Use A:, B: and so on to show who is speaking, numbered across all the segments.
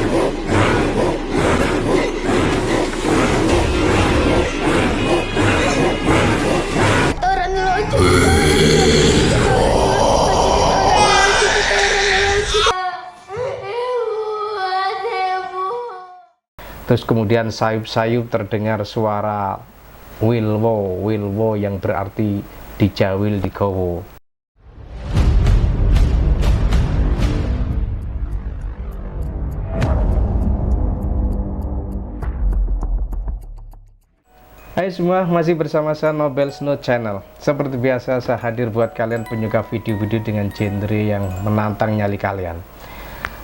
A: Orang lucu, orang lucu.
B: Terus kemudian sayup-sayup terdengar suara wilwo yang berarti dijawil digowo. Hai semua, masih bersama saya Nobel Snow Channel. Seperti biasa saya hadir buat kalian penyuka video-video dengan genre yang menantang nyali kalian.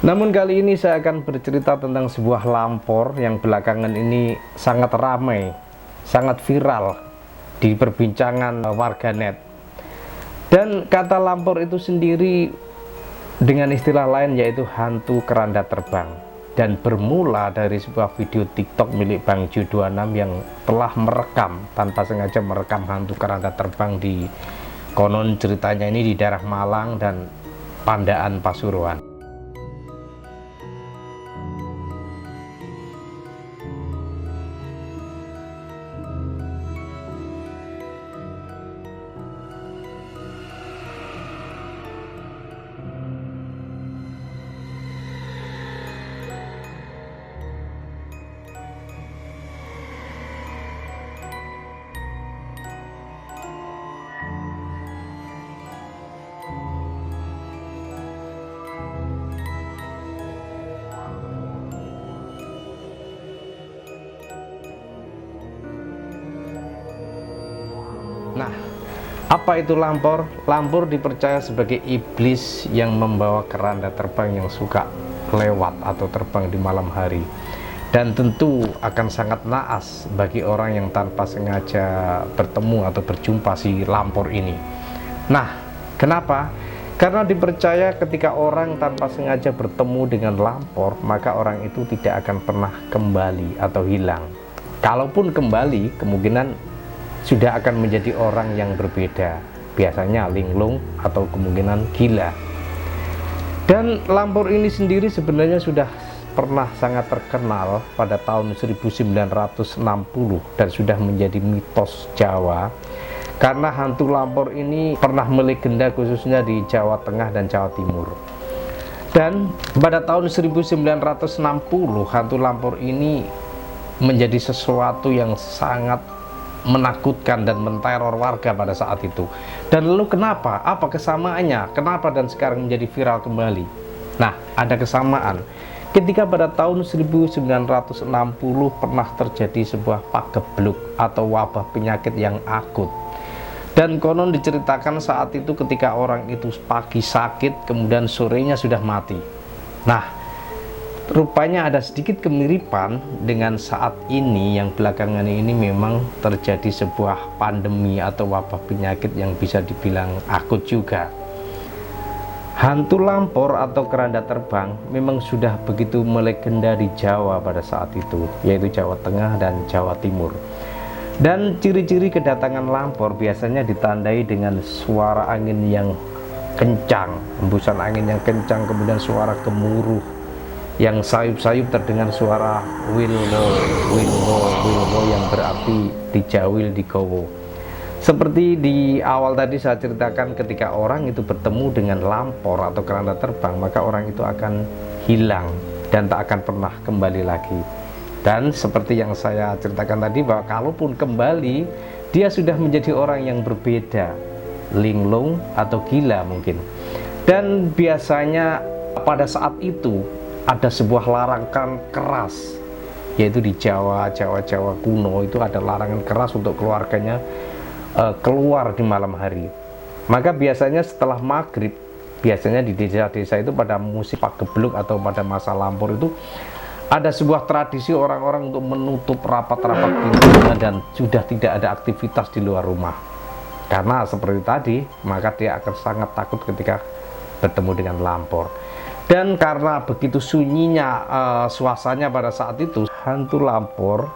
B: Namun kali ini saya akan bercerita tentang sebuah lampor yang belakangan ini sangat ramai, sangat viral di perbincangan warganet. Dan kata lampor itu sendiri dengan istilah lain yaitu hantu keranda terbang. Dan bermula dari sebuah video TikTok milik Bang Ju 26 yang telah merekam, tanpa sengaja merekam hantu keranda terbang di, konon ceritanya ini di daerah Malang dan Pandaan Pasuruan. Nah, apa itu lampor? Lampor dipercaya sebagai iblis yang membawa keranda terbang yang suka lewat atau terbang di malam hari. Dan tentu akan sangat naas bagi orang yang tanpa sengaja bertemu atau berjumpa si lampor ini. Nah, kenapa? Karena dipercaya ketika orang tanpa sengaja bertemu dengan lampor, maka orang itu tidak akan pernah kembali atau hilang. Kalaupun kembali, kemungkinan sudah akan menjadi orang yang berbeda, biasanya linglung atau kemungkinan gila. Dan lampor ini sendiri sebenarnya sudah pernah sangat terkenal pada tahun 1960 dan sudah menjadi mitos Jawa, karena hantu lampor ini pernah melegenda khususnya di Jawa Tengah dan Jawa Timur. Dan pada tahun 1960 hantu lampor ini menjadi sesuatu yang sangat menakutkan dan menteror warga pada saat itu. Dan lalu kenapa? Apa kesamaannya? Kenapa dan sekarang menjadi viral kembali? Nah, ada kesamaan. Ketika pada tahun 1960 pernah terjadi sebuah pagebluk atau wabah penyakit yang akut. Dan konon diceritakan saat itu ketika orang itu pagi sakit, kemudian sorenya sudah mati. Nah, rupanya ada sedikit kemiripan dengan saat ini yang belakangan ini memang terjadi sebuah pandemi atau wabah penyakit yang bisa dibilang akut juga. Hantu lampor atau keranda terbang memang sudah begitu melegenda di Jawa pada saat itu, yaitu Jawa Tengah dan Jawa Timur. Dan ciri-ciri kedatangan lampor biasanya ditandai dengan suara angin yang kencang, hembusan angin yang kencang, kemudian suara gemuruh yang sayup-sayup terdengar suara wilwo yang berarti dijawil digowo. Seperti di awal tadi saya ceritakan, ketika orang itu bertemu dengan lampor atau keranda terbang, maka orang itu akan hilang dan tak akan pernah kembali lagi. Dan seperti yang saya ceritakan tadi, bahwa kalaupun kembali, dia sudah menjadi orang yang berbeda, linglung atau gila mungkin. Dan biasanya pada saat itu ada sebuah larangan keras, yaitu di Jawa kuno itu ada larangan keras untuk keluarganya keluar di malam hari. Maka biasanya setelah maghrib, biasanya di desa-desa itu pada musim pagebluk atau pada masa lampor itu ada sebuah tradisi orang-orang untuk menutup rapat-rapat pintunya dan sudah tidak ada aktivitas di luar rumah. Karena seperti tadi, maka dia akan sangat takut ketika bertemu dengan lampor. Dan karena begitu sunyinya suasananya pada saat itu, hantu lampor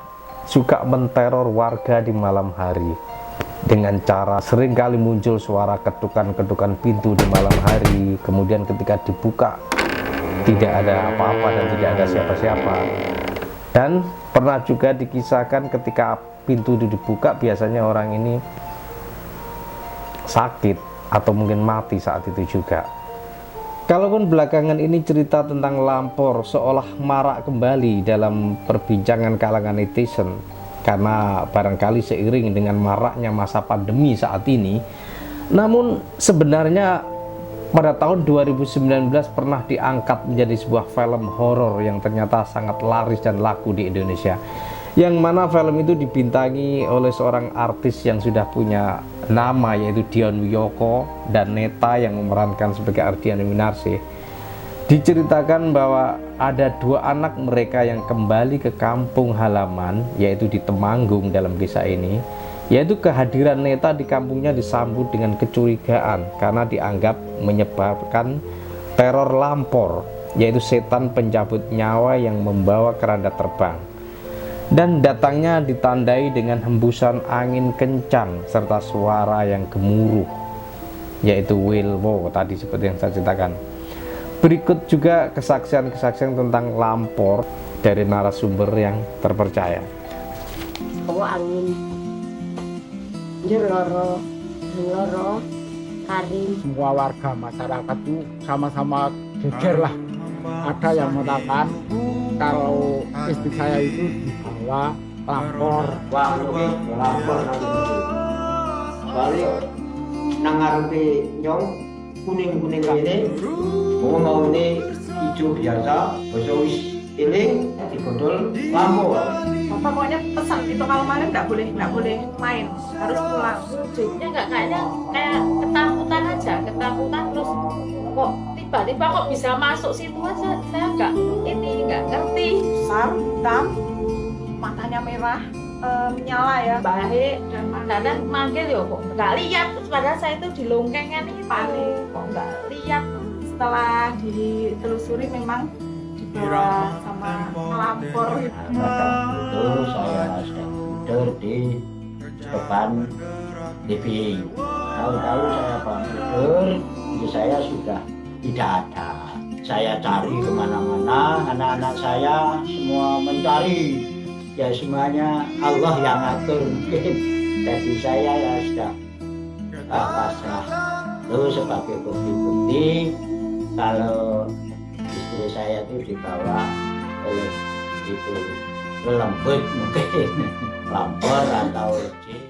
B: suka menteror warga di malam hari dengan cara seringkali muncul suara ketukan-ketukan pintu di malam hari. Kemudian ketika dibuka tidak ada apa-apa dan tidak ada siapa-siapa. Dan pernah juga dikisahkan ketika pintu itu dibuka, biasanya orang ini sakit atau mungkin mati saat itu juga. Kalaupun belakangan ini cerita tentang Lampor seolah marak kembali dalam perbincangan kalangan netizen, karena barangkali seiring dengan maraknya masa pandemi saat ini, namun sebenarnya pada tahun 2019 pernah diangkat menjadi sebuah film horor yang ternyata sangat laris dan laku di Indonesia, yang mana film itu dibintangi oleh seorang artis yang sudah punya nama, yaitu Dion Wiyoko, dan Neta yang memerankan sebagai Ardian Winarsi. Diceritakan bahwa ada dua anak mereka yang kembali ke kampung halaman, yaitu di Temanggung dalam kisah ini, yaitu kehadiran Neta di kampungnya disambut dengan kecurigaan karena dianggap menyebabkan teror Lampor, yaitu setan pencabut nyawa yang membawa keranda terbang. Dan datangnya ditandai dengan hembusan angin kencang serta suara yang gemuruh, yaitu Wilwo tadi seperti yang saya ceritakan. Berikut juga kesaksian-kesaksian tentang Lampor dari narasumber yang terpercaya.
A: Angin loro Karim.
C: Semua warga masyarakat itu sama-sama geger lah. Ada yang mengatakan kalau istri saya itu dibawa Lampor.
D: Lampor soalnya nang ngarepe nyong kuning-kuning ini mau ini hijau biasa, besok wis iling dibodol lampu.
E: Pokoknya pesan itu kalau malam nggak boleh main, harus pulang.
A: Wujudnya nggak kayak ketakutan aja, ketakutan terus kok tiba-tiba kok bisa masuk situ aja, saya nggak ngerti.
E: Besar, hitam, matanya merah, menyala ya.
A: Baik dan manggil ya kok nggak lihat, padahal saya itu di longkengan ini
E: Panik.
A: kok nggak lihat.
E: Setelah ditelusuri memang dibawa sama Lampor.
D: Itu saya sedang tidur di depan TV. Tahu-tahu saya bangun tidur, saya sudah tidak ada. Saya cari kemana-mana, anak-anak saya semua mencari. Ya semuanya Allah yang ngatur mungkin. Jadi saya ya sudah pasrah. Terus sebagai bukti-bukti kalau istri saya itu dibawa oleh itu lembut mungkin Lampor atau jin.